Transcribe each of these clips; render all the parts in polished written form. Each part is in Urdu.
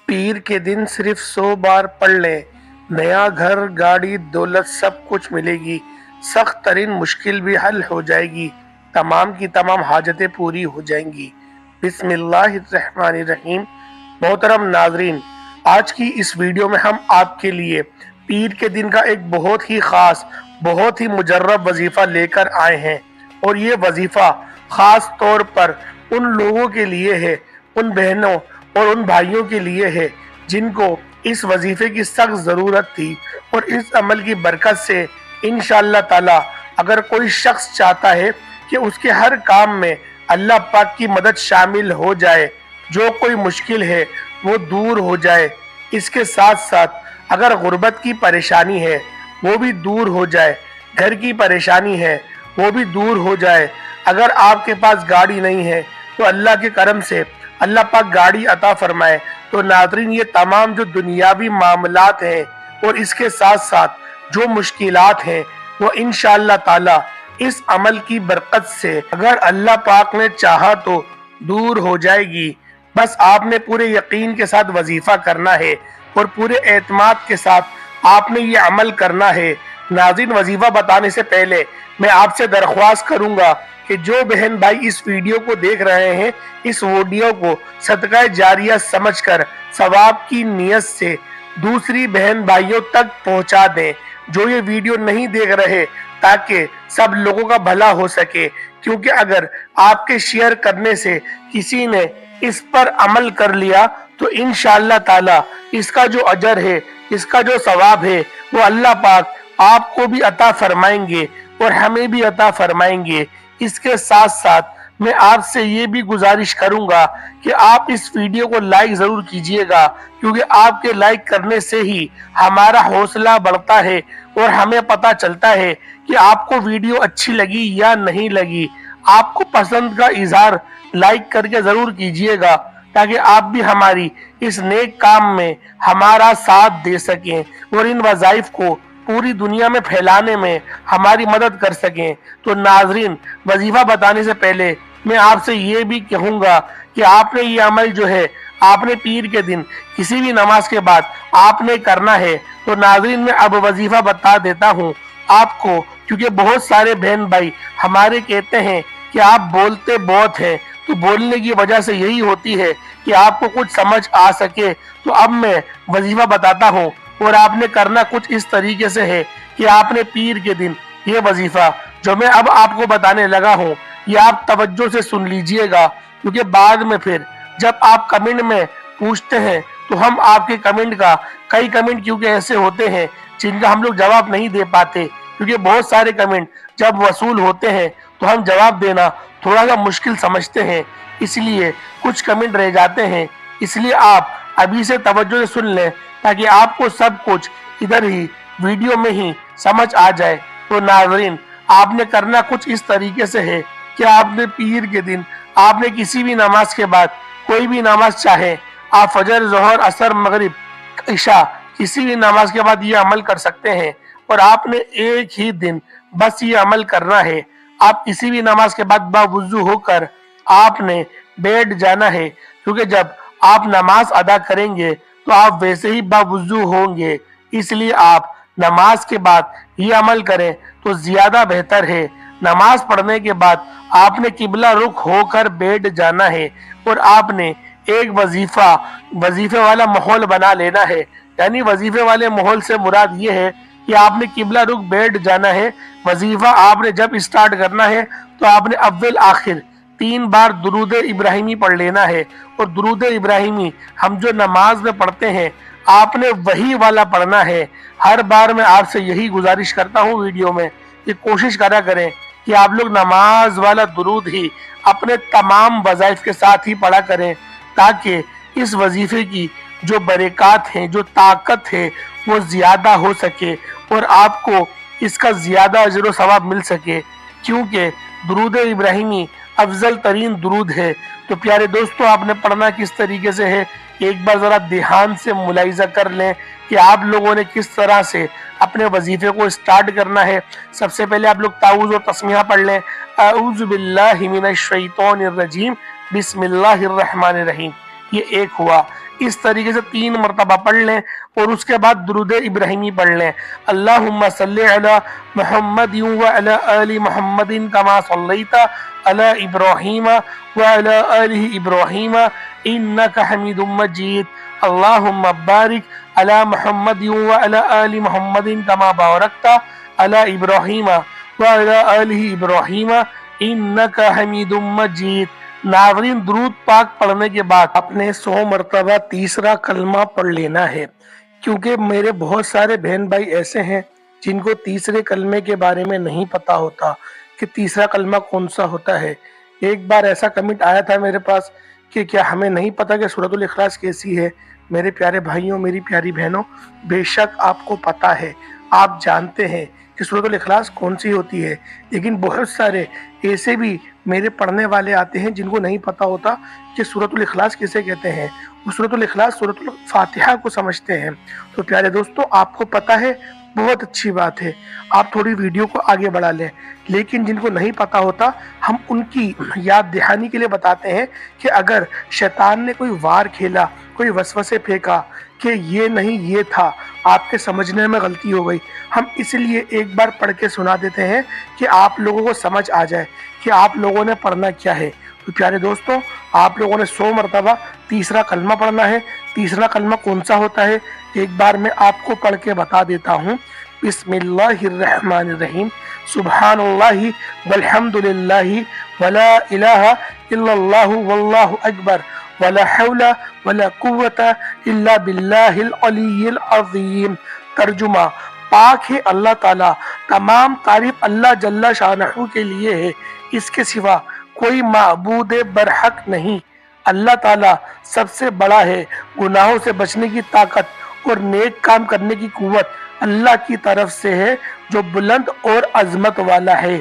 پیر کے دن صرف 100 بار پڑھ لیں، نیا گھر، گاڑی، دولت سب کچھ ملے گی، سخت ترین مشکل بھی حل ہو جائے گی، تمام کی تمام حاجتیں پوری ہو جائیں گی۔ بسم اللہ الرحمن الرحیم۔ محترم ناظرین، آج کی اس ویڈیو میں ہم آپ کے لیے پیر کے دن کا ایک بہت ہی خاص، بہت ہی مجرب وظیفہ لے کر آئے ہیں، اور یہ وظیفہ خاص طور پر ان لوگوں کے لیے ہے، ان بہنوں اور ان بھائیوں کے لیے ہے جن کو اس وظیفے کی سخت ضرورت تھی، اور اس عمل کی برکت سے انشاءاللہ تعالی اگر کوئی شخص چاہتا ہے کہ اس کے ہر کام میں اللہ پاک کی مدد شامل ہو جائے، جو کوئی مشکل ہے وہ دور ہو جائے، اس کے ساتھ ساتھ اگر غربت کی پریشانی ہے وہ بھی دور ہو جائے، گھر کی پریشانی ہے وہ بھی دور ہو جائے، اگر آپ کے پاس گاڑی نہیں ہے تو اللہ کے کرم سے اللہ پاک گاڑی عطا فرمائے، تو ناظرین یہ تمام جو دنیاوی معاملات ہیں اور اس کے ساتھ ساتھ جو مشکلات ہیں وہ انشاءاللہ تعالی اس عمل کی برکت سے اگر اللہ پاک نے چاہا تو دور ہو جائے گی۔ بس آپ نے پورے یقین کے ساتھ وظیفہ کرنا ہے اور پورے اعتماد کے ساتھ آپ نے یہ عمل کرنا ہے۔ ناظرین، وظیفہ بتانے سے پہلے میں آپ سے درخواست کروں گا کہ جو بہن بھائی اس ویڈیو کو دیکھ رہے ہیں، اس ویڈیو کو صدقہ جاریہ سمجھ کر ثواب کی نیت سے دوسری بہن بھائیوں تک پہنچا دیں جو یہ ویڈیو نہیں دیکھ رہے، تاکہ سب لوگوں کا بھلا ہو سکے، کیونکہ اگر آپ کے شیئر کرنے سے کسی نے اس پر عمل کر لیا تو انشاءاللہ تعالی اس کا جو اجر ہے، اس کا جو ثواب ہے وہ اللہ پاک آپ کو بھی عطا فرمائیں گے اور ہمیں بھی عطا فرمائیں گے۔ اس کے ساتھ ساتھ میں آپ سے یہ بھی گزارش کروں گا کہ آپ اس ویڈیو کو لائک ضرور کیجئے گا، کیونکہ آپ کے لائک کرنے سے ہی ہمارا حوصلہ بڑھتا ہے اور ہمیں پتہ چلتا ہے کہ آپ کو ویڈیو اچھی لگی یا نہیں لگی۔ آپ کو پسند کا اظہار لائک کر کے ضرور کیجئے گا، تاکہ آپ بھی ہماری اس نیک کام میں ہمارا ساتھ دے سکیں اور ان وظائف کو پوری دنیا میں پھیلانے میں ہماری مدد کر سکیں۔ تو ناظرین، وظیفہ بتانے سے پہلے میں آپ سے یہ بھی کہوں گا کہ آپ نے یہ عمل جو ہے آپ نے پیر کے دن کسی بھی نماز کے بعد آپ نے کرنا ہے۔ تو ناظرین، میں اب وظیفہ بتا دیتا ہوں آپ کو، کیونکہ بہت سارے بہن بھائی ہمارے کہتے ہیں کہ آپ بولتے بہت ہیں، تو بولنے کی وجہ سے یہی ہوتی ہے کہ آپ کو کچھ سمجھ آ سکے۔ تو اب میں وظیفہ بتاتا ہوں، اور آپ نے کرنا کچھ اس طریقے سے ہے کہ آپ نے پیر کے دن یہ وظیفہ جو میں اب آپ کو بتانے لگا ہوں یہ آپ توجہ سے سن لیجئے گا، کیونکہ بعد میں پھر جب آپ کمنٹ میں پوچھتے ہیں تو ہم آپ کے کمنٹ کا کئی کمنٹ کیونکہ ایسے ہوتے ہیں جن کا ہم لوگ جواب نہیں دے پاتے، کیونکہ بہت سارے کمنٹ جب وصول ہوتے ہیں تو ہم جواب دینا تھوڑا سا مشکل سمجھتے ہیں، اس لیے کچھ کمنٹ رہ جاتے ہیں۔ اس لیے آپ ابھی سے توجہ سے سن لیں تاکہ آپ کو سب کچھ ادھر ہی ویڈیو میں ہی سمجھ آ جائے۔ تو ناظرین، آپ نے کرنا کچھ اس طریقے سے ہے کہ آپ نے پیر کے دن آپ نے کسی بھی نماز کے بعد کوئی بھی نماز چاہے، آپ فجر، ظہر، عصر، مغرب، عشاء کسی بھی نماز کے بعد یہ عمل کر سکتے ہیں، اور آپ نے ایک ہی دن بس یہ عمل کرنا ہے۔ آپ کسی بھی نماز کے بعد باوضو ہو کر آپ نے بیٹھ جانا ہے، کیونکہ جب آپ نماز ادا کریں گے تو آپ ویسے ہی باوضو ہوں گے، اس لیے آپ نماز کے بعد یہ عمل کریں تو زیادہ بہتر ہے۔ نماز پڑھنے کے بعد آپ نے قبلہ رخ ہو کر بیٹھ جانا ہے، اور آپ نے ایک وظیفے والا ماحول بنا لینا ہے۔ یعنی وظیفے والے ماحول سے مراد یہ ہے کہ آپ نے قبلہ رخ بیٹھ جانا ہے۔ وظیفہ آپ نے جب اسٹارٹ کرنا ہے تو آپ نے اول آخر 3 بار درود ابراہیمی پڑھ لینا ہے، اور درود ابراہیمی ہم جو نماز میں پڑھتے ہیں آپ نے وہی والا پڑھنا ہے۔ ہر بار میں آپ سے یہی گزارش کرتا ہوں ویڈیو میں کہ کوشش کرا کریں کہ آپ لوگ نماز والا درود ہی اپنے تمام وظائف کے ساتھ ہی پڑھا کریں، تاکہ اس وظیفے کی جو برکات ہیں، جو طاقت ہے وہ زیادہ ہو سکے اور آپ کو اس کا زیادہ اجر و ثواب مل سکے، کیونکہ درود ابراہیمی افضل ترین درود ہے۔ تو پیارے دوستو، آپ نے پڑھنا کس طریقے سے ہے ایک بار ذرا دھیان سے ملاحظہ کر لیں کہ آپ لوگوں نے کس طرح سے اپنے وظیفے کو اسٹارٹ کرنا ہے۔ سب سے پہلے آپ لوگ تعوذ و تسمیہ پڑھ لیں، اعوذ باللہ من الشیطان الرجیم، بسم اللہ الرحمن الرحیم، یہ ایک ہوا۔ اس طریقے سے 3 مرتبہ پڑھ لیں اور اس کے بعد درود ابراہیمی پڑھ لیں۔ اللہم صلی علی محمد وعلی آل محمد کما صلیت علی ابراہیم وعلی آل ابراہیم انک حمید مجید۔ اللہم بارک علی محمد وعلی آل محمد کما بارکت علی ابراہیم وعلی آل ابراہیم انک حمید مجید۔ ناظرین، درود پاک پڑھنے کے بعد اپنے 100 مرتبہ تیسرا کلمہ پڑھ لینا ہے، کیونکہ میرے بہت سارے بہن بھائی ایسے ہیں جن کو تیسرے کلمے کے بارے میں نہیں پتا ہوتا کہ تیسرا کلمہ کون سا ہوتا ہے۔ ایک بار ایسا کمنٹ آیا تھا میرے پاس کہ کیا ہمیں نہیں پتا کہ سورۃ الاخلاص کیسی ہے؟ میرے پیارے بھائیوں، میری پیاری بہنوں، بے شک آپ کو پتا ہے، آپ جانتے ہیں کہ سورۃ الاخلاص کون سی ہوتی ہے، لیکن بہت سارے ایسے بھی میرے پڑھنے والے آتے ہیں جن کو نہیں پتا ہوتا کہ سورۃ الاخلاص کسے کہتے ہیں۔ وہ سورۃ الاخلاص سورۃ الفاتحہ کو سمجھتے ہیں۔ تو پیارے دوستو، آپ کو پتا ہے، بہت اچھی بات ہے، آپ تھوڑی ویڈیو کو آگے بڑھا لیں، لیکن جن کو نہیں پتا ہوتا ہم ان کی یاد دہانی کے لیے بتاتے ہیں کہ اگر شیطان نے کوئی وار کھیلا، کوئی وسوسے پھینکا کہ یہ نہیں یہ تھا، آپ کے سمجھنے میں غلطی ہو گئی، ہم اس لیے ایک بار پڑھ کے سنا دیتے ہیں کہ آپ لوگوں کو سمجھ آ جائے کہ آپ لوگوں نے پڑھنا کیا ہے۔ تو پیارے دوستوں، آپ لوگوں نے 100 مرتبہ تیسرا کلمہ پڑھنا ہے۔ تیسرا کلمہ کون سا ہوتا ہے ایک بار میں آپ کو پڑھ کے بتا دیتا ہوں۔ بسم اللہ الرحمن الرحیم، سبحان اللہ والحمد للہ ولا الہ الا اللہ واللہ اکبر ولا حول ولا قوت الا باللہ العلی العظیم۔ ترجمہ: پاک ہے اللہ تعالیٰ، تمام تعریف اللہ جل شانہ کے لیے ہے، اس کے سوا کوئی معبود برحق نہیں۔ اللہ تعالیٰ سب سے بڑا ہے، گناہوں سے بچنے کی طاقت اور نیک کام کرنے کی قوت اللہ کی طرف سے ہے جو بلند اور عظمت والا ہے۔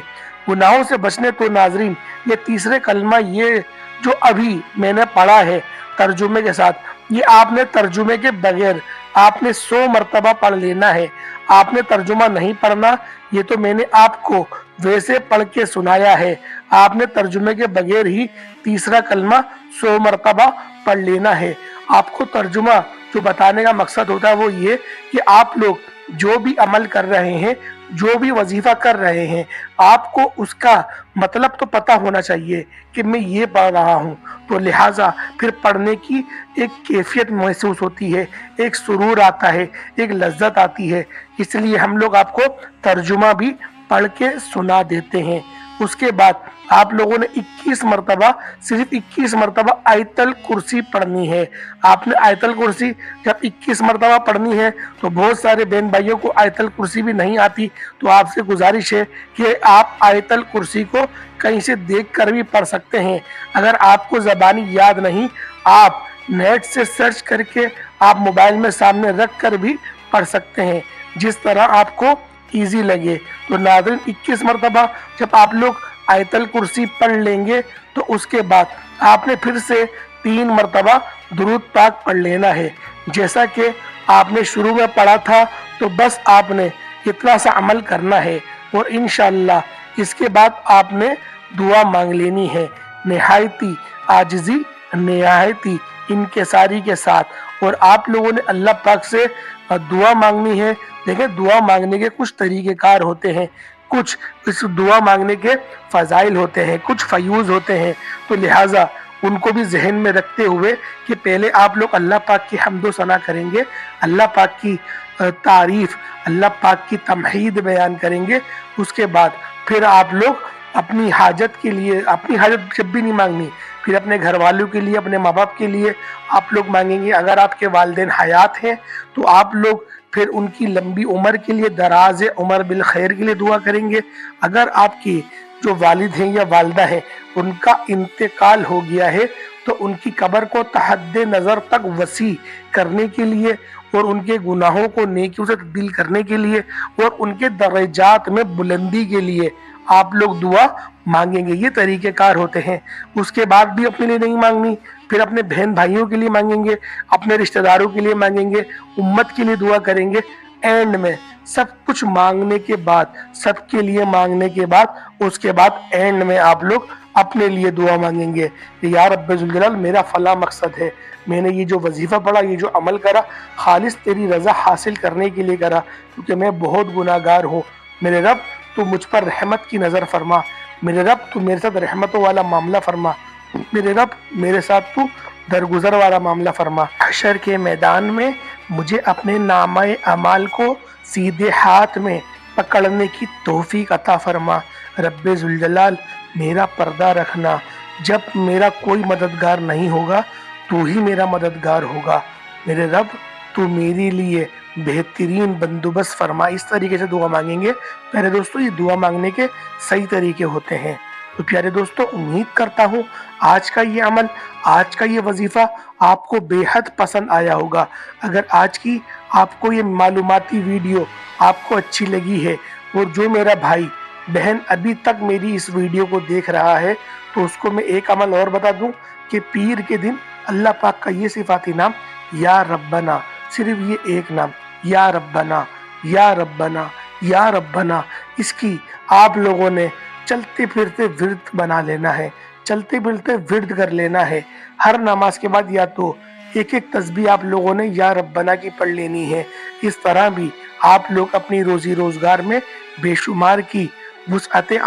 گناہوں سے بچنے تو ناظرین، یہ تیسرے کلمہ یہ جو ابھی میں نے پڑھا ہے ترجمے کے ساتھ، یہ آپ نے ترجمے کے بغیر آپ نے 100 مرتبہ پڑھ لینا ہے۔ آپ نے ترجمہ نہیں پڑھنا، یہ تو میں نے آپ کو ویسے پڑھ کے سنایا ہے۔ آپ نے ترجمے کے بغیر ہی تیسرا کلمہ 100 مرتبہ پڑھ لینا ہے۔ آپ کو ترجمہ جو بتانے کا مقصد ہوتا ہے وہ یہ کہ آپ لوگ جو بھی عمل کر رہے ہیں، جو بھی وظیفہ کر رہے ہیں، آپ کو اس کا مطلب تو پتہ ہونا چاہیے کہ میں یہ پڑھ رہا ہوں، تو لہٰذا پھر پڑھنے کی ایک کیفیت محسوس ہوتی ہے، ایک سرور آتا ہے، ایک لذت آتی ہے۔ اس لیے ہم لوگ آپ کو ترجمہ بھی پڑھ کے سنا دیتے ہیں۔ اس کے بعد آپ لوگوں نے 21 مرتبہ، صرف 21 مرتبہ آیت الکرسی پڑھنی ہے۔ آپ نے آیت الکرسی جب 21 مرتبہ پڑھنی ہے تو بہت سارے بہن بھائیوں کو آیت الکرسی بھی نہیں آتی، تو آپ سے گزارش ہے کہ آپ آیت الکرسی کو کہیں سے دیکھ کر بھی پڑھ سکتے ہیں۔ اگر آپ کو زبانی یاد نہیں، آپ نیٹ سے سرچ کر کے آپ موبائل میں سامنے رکھ کر بھی پڑھ سکتے ہیں، جس طرح آپ کو ایزی لگے۔ تو ناظرین، 21 مرتبہ جب آپ لوگ آیت الکرسی پڑھ لیں گے تو اس کے بعد آپ نے پھر سے 3 مرتبہ درود پاک پڑھ لینا ہے۔ جیسا کہ آپ نے شروع میں پڑھا تھا، تو بس آپ نے اتنا سا عمل کرنا ہے، اور انشاءاللہ اس کے بعد آپ نے دعا مانگ لینی ہے نہایتی عاجزی، نہایتی انکساری کے ساتھ، اور آپ لوگوں نے اللہ پاک سے دعا مانگنی ہے۔ دیکھیں، دعا مانگنے کے کچھ طریقہ کار ہوتے ہیں، کچھ اس دعا مانگنے کے فضائل ہوتے ہیں، کچھ فیوز ہوتے ہیں، تو لہٰذا ان کو بھی ذہن میں رکھتے ہوئے کہ پہلے آپ لوگ اللہ پاک کی حمد و ثنا کریں گے، اللہ پاک کی تعریف، اللہ پاک کی تمحید بیان کریں گے۔ اس کے بعد پھر آپ لوگ اپنی حاجت کے لیے، اپنی حاجت جب بھی نہیں مانگنی، پھر اپنے گھر والوں کے لیے، اپنے ماں باپ کے لیے آپ لوگ مانگیں گے۔ اگر آپ کے والدین حیات ہیں تو آپ لوگ پھر ان کی لمبی عمر کے لیے، دراز عمر بالخیر کے لیے دعا کریں گے۔ اگر آپ کی جو والد ہیں یا والدہ ہیں ان کا انتقال ہو گیا ہے تو ان کی قبر کو تحد نظر تک وسیع کرنے کے لیے، اور ان کے گناہوں کو نیکیوں سے تبدیل کرنے کے لیے، اور ان کے درجات میں بلندی کے لیے آپ لوگ دعا مانگیں گے۔ یہ طریقہ کار ہوتے ہیں۔ اس کے بعد بھی اپنے لیے نہیں مانگنی، پھر اپنے بہن بھائیوں کے لیے مانگیں گے، اپنے رشتہ داروں کے لیے مانگیں گے، امت کے لیے دعا کریں گے۔ اینڈ میں سب کچھ مانگنے کے بعد، سب کے لیے مانگنے کے بعد، اس کے بعد اینڈ میں آپ لوگ اپنے لیے دعا مانگیں گے کہ یا رب ذوالجلال میرا فلاں مقصد ہے، میں نے یہ جو وظیفہ پڑھا، یہ جو عمل کرا، خالص تیری رضا حاصل کرنے کے لیے کرا، کیونکہ میں بہت گناہ گار ہوں۔ میرے رب تو مجھ پر رحمت کی نظر فرما، میرے رب تو میرے ساتھ رحمتوں والا معاملہ فرما، میرے رب میرے ساتھ تو درگزر والا معاملہ فرما۔ حشر کے میدان میں مجھے اپنے نامہ اعمال کو سیدھے ہاتھ میں پکڑنے کی توفیق عطا فرما۔ رب ذوالجلال میرا پردہ رکھنا، جب میرا کوئی مددگار نہیں ہوگا تو ہی میرا مددگار ہوگا۔ میرے رب تو میرے لیے بہترین بندوبست فرما۔ اس طریقے سے دعا مانگیں گے۔ پیارے دوستو، یہ دعا مانگنے کے صحیح طریقے ہوتے ہیں۔ تو پیارے دوستو، امید کرتا ہوں آج کا یہ عمل، آج کا یہ وظیفہ آپ کو بے حد پسند آیا ہوگا۔ اگر آج کی آپ کو یہ معلوماتی ویڈیو آپ کو اچھی لگی ہے، اور جو میرا بھائی بہن ابھی تک میری اس ویڈیو کو دیکھ رہا ہے، تو اس کو میں ایک عمل اور بتا دوں کہ پیر کے دن اللہ پاک کا یہ صفاتی نام یا ربنا، صرف یہ ایک نام یا ربنا یا ربنا یا ربنا، اس کی آپ لوگوں نے چلتے پھرتے ورد بنا لینا ہے، چلتے پھرتے ورد کر لینا ہے۔ ہر نماز کے بعد یا تو ایک ایک تسبیح آپ لوگوں نے یا ربنا کی پڑھ لینی ہے۔ اس طرح بھی آپ لوگ اپنی روزی روزگار میں بے شمار کی وسعتیں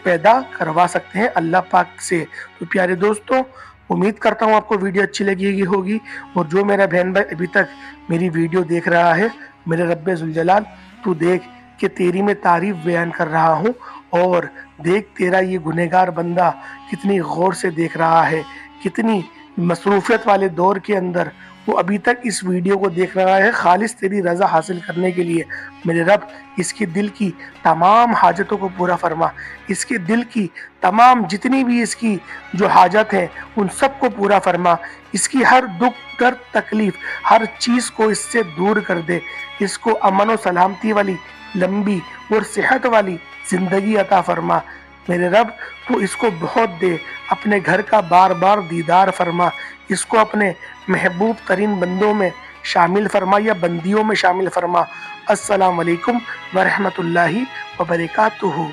پیدا کروا سکتے ہیں اللہ پاک سے۔ تو پیارے دوستوں، امید کرتا ہوں آپ کو ویڈیو اچھی لگی ہوگی، اور جو میرا بہن بھائی ابھی تک میری ویڈیو دیکھ رہا ہے، میرے رب ذوالجلال تو دیکھ کہ تیری میں تعریف بیان کر رہا ہوں، اور دیکھ تیرا یہ گنہگار بندہ کتنی غور سے دیکھ رہا ہے، کتنی مصروفیت والے دور کے اندر وہ ابھی تک اس ویڈیو کو دیکھ رہا ہے خالص تیری رضا حاصل کرنے کے لیے۔ میرے رب اس کے دل کی تمام حاجتوں کو پورا فرما، اس کے دل کی تمام جتنی بھی اس کی جو حاجت ہیں ان سب کو پورا فرما، اس کی ہر دکھ درد تکلیف ہر چیز کو اس سے دور کر دے، اس کو امن و سلامتی والی لمبی اور صحت والی زندگی عطا فرما۔ میرے رب تو اس کو بہت دے، اپنے گھر کا بار بار دیدار فرما، اس کو اپنے محبوب ترین بندوں میں شامل فرما یا بندیوں میں شامل فرما۔ السلام علیکم ورحمۃ اللہ وبرکاتہ۔